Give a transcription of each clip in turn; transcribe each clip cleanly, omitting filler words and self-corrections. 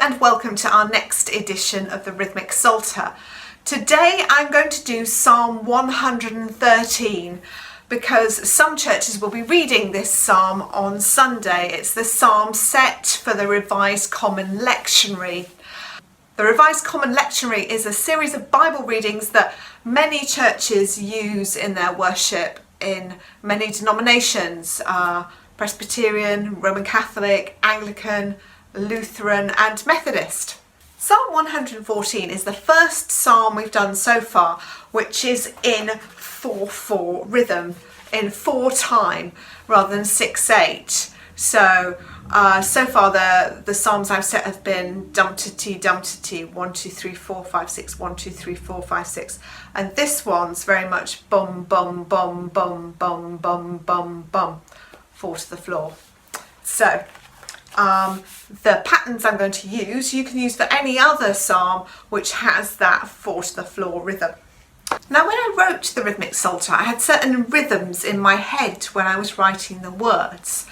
and welcome to our next edition of the Rhythmic Psalter. Today I'm going to do Psalm 113 because some churches will be reading this psalm on Sunday. It's the psalm set for the Revised Common Lectionary. The Revised Common Lectionary is a series of Bible readings that many churches use in their worship in many denominations, Presbyterian, Roman Catholic, Anglican, Lutheran and Methodist. Psalm 114 is the first psalm we've done so far, which is in 4/4 rhythm, in 4 time rather than 6/8. So far the psalms I've set have been dum-ta-ti, 1 2 3 4 5 6, 1 2 3 4 5 6, and this one's very much bum bum bum bum bum bum bum bum, 4 to the floor. So the patterns I'm going to use, you can use for any other psalm which has that 4 to the floor rhythm. Now, when I wrote the Rhythmic Psalter, I had certain rhythms in my head when I was writing the words.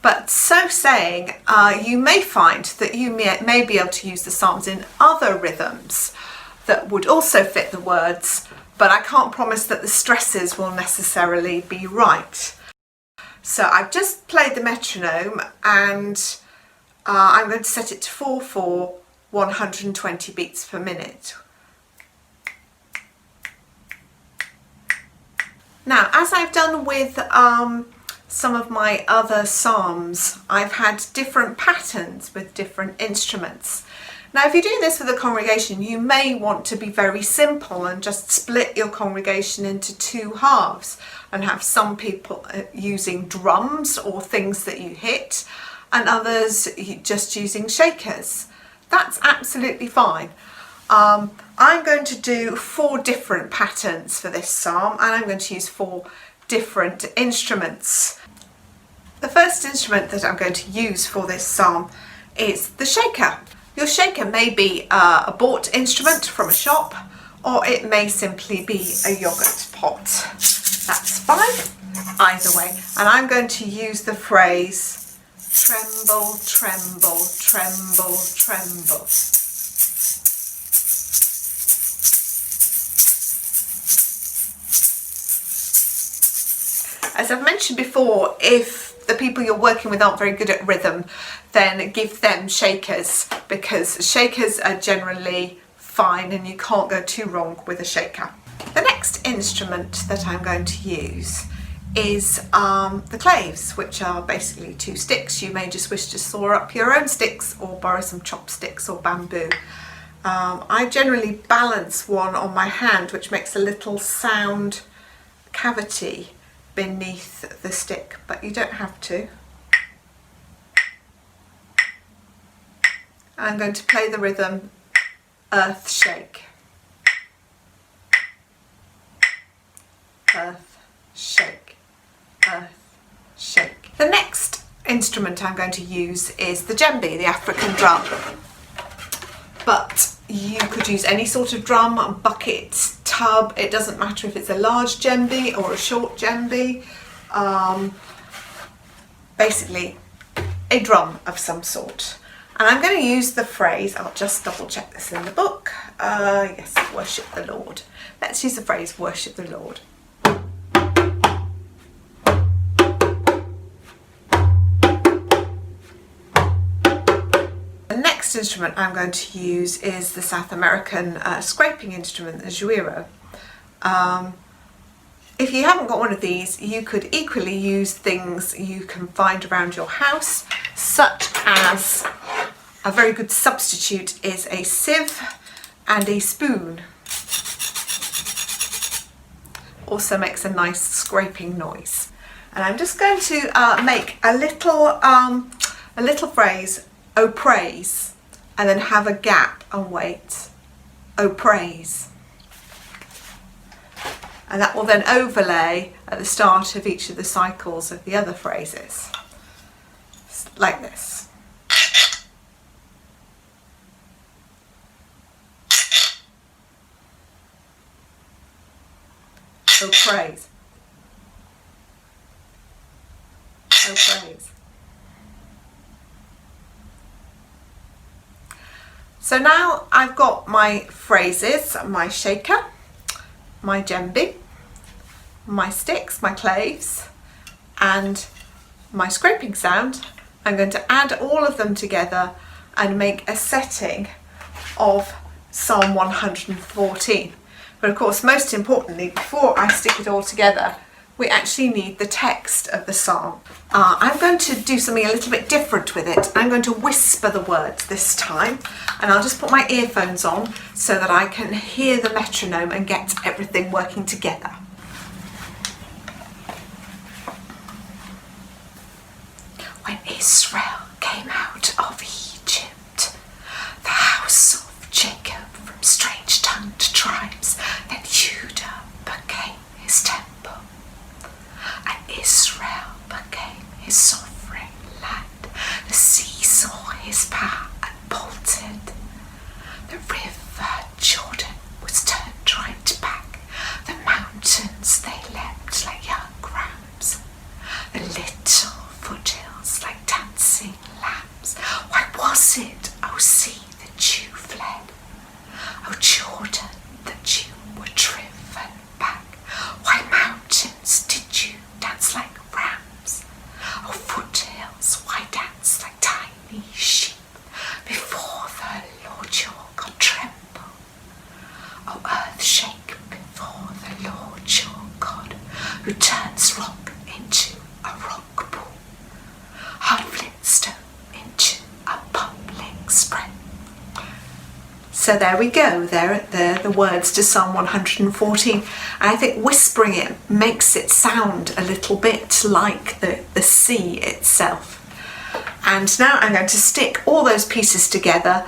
But so saying, you may find that you may be able to use the psalms in other rhythms that would also fit the words, but I can't promise that the stresses will necessarily be right. So I've just played the metronome and I'm going to set it to 4/4, 120 beats per minute. Now, as I've done with some of my other psalms, I've had different patterns with different instruments. Now, if you're doing this with a congregation, you may want to be very simple and just split your congregation into 2 halves and have some people using drums or things that you hit and others just using shakers. That's absolutely fine. I'm going to do 4 different patterns for this psalm, and I'm going to use 4 different instruments. The first instrument that I'm going to use for this psalm is the shaker. Your shaker may be a bought instrument from a shop, or it may simply be a yogurt pot. That's fine, either way. And I'm going to use the phrase tremble, tremble, tremble, tremble. As I've mentioned before, if the people you're working with aren't very good at rhythm, then give them shakers, because shakers are generally fine and you can't go too wrong with a shaker. The next instrument that I'm going to use is the claves, which are basically 2 sticks. You may just wish to saw up your own sticks or borrow some chopsticks or bamboo. I generally balance one on my hand, which makes a little sound cavity beneath the stick, but you don't have to. I'm going to play the rhythm earth shake, earth shake, earth shake. The next instrument I'm going to use is the djembe, the African drum. But you could use any sort of drum, bucket, tub. It doesn't matter if it's a large djembe or a short djembe. Basically a drum of some sort. And I'm going to use the phrase, I'll just double check this in the book. Yes, worship the Lord. Let's use the phrase worship the Lord. The next instrument I'm going to use is the South American scraping instrument, the juiro. If you haven't got one of these, you could equally use things you can find around your house, such as a very good substitute is a sieve and a spoon. Also makes a nice scraping noise. And I'm just going to make a little phrase, oh praise, and then have a gap and wait, oh praise. And that will then overlay at the start of each of the cycles of the other phrases, like this. Oh praise. Oh praise. So now I've got my phrases, my shaker, my djembe, my sticks, my claves, and my scraping sound. I'm going to add all of them together and make a setting of Psalm 114. But of course, most importantly, before I stick it all together, we actually need the text of the psalm. I'm going to do something a little bit different with it. I'm going to whisper the words this time, and I'll just put my earphones on so that I can hear the metronome and get everything working together. When Israel came out of Egypt, the house of Jacob from strange-tongued tribes, then Judah became his temple. And Israel became his sovereign land. The sea saw his power and bolted. The river Jordan was turned right back. The mountains, they leapt like young rams. The little foothills like dancing lambs. Why was it, O sea, that you fled? O Jordan, that you were driven back? Why mountains did you dance like rams? O foothills, why dance like tiny sheep before the Lord your God tremble? O earth, shake before the Lord your God, who turns rock into a rock pool, hard flintstone into a bubbling spring. So there we go, there the words to Psalm 114. And I think whispering it makes it sound a little bit like the sea itself. And now I'm going to stick all those pieces together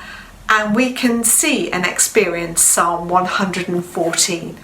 and we can see and experience Psalm 114.